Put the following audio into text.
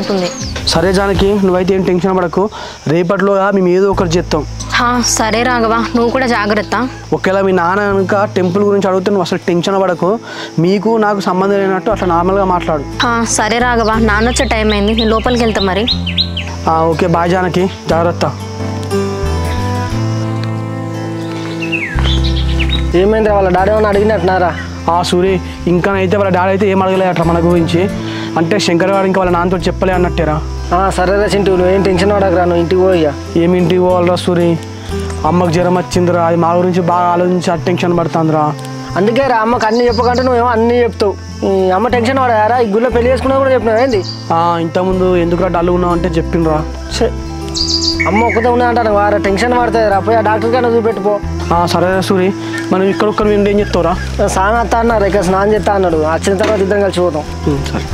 అవుతుంది. సరే జానకి, నువ్వైతే ఏం టెన్షన్ పడకు. రేపట్లో మేము ఏదో ఒకటి చేస్తాం. సరే రాఘవ, నువ్వు కూడా జాగ్రత్త. ఒకవేళ మీ నాన్న కనుక టెంపుల్ గురించి అడిగితే నువ్వు అసలు టెన్షన్ పడకు. మీకు నాకు సంబంధం లేనట్టు అట్లా నార్మల్గా మాట్లాడు. సరే రాఘవ, నాన్న వచ్చే టైం అయింది, నేను లోపలికి వెళ్తా మరి. ఓకే బాయ్ జానకి, జాగ్రత్త. ఏమైంది వాళ్ళ డాడీ ఏమన్నా అడిగినట్టున్నారా? సూరి, ఇంకానైతే వాళ్ళ డాడీ అయితే ఏం అడగలే అట్లా మన గురించి. అంటే శంకర్ గారు ఇంకా వాళ్ళ నాన్నతో చెప్పలే అన్నట్టేరా. సరేరా చింటూ, నువ్వేం టెన్షన్ పడకరా, నువ్వు ఇంటికి పోయా. ఏమి ఇంటికి పోవాలరా సూరి? అమ్మకు జ్వరం వచ్చిందిరా, అది మా గురించి బాగా ఆలోచించి టెన్షన్ పడుతుందిరా. అందుకే రా అమ్మకి అన్నీ చెప్పకంటే నువ్వేమో అన్నీ చెప్తావు. అమ్మ టెన్షన్ పడారా? ఈ గుళ్ళో పెళ్లి చేసుకున్నా కూడా చెప్పినావు ఏంది? ఇంతకుముందు ఎందుకురా డల్ ఉన్నావు అంటే చెప్పిండ్రా. అమ్మ ఒక్కతే ఉన్నా అంటాను వారా, టెన్షన్ పడుతుంది రా, పోయి ఆ డాక్టర్ కన్నా చూపెట్టుకో. సరే సూరి, మనం ఇక్కడ ఏం చెప్తావురా? స్నానం వస్తా అన్నారు, ఇక్కడ స్నానం చేస్తా అన్నాడు. వచ్చిన తర్వాత ఇద్దరం కలిసి పోతాం. సరే.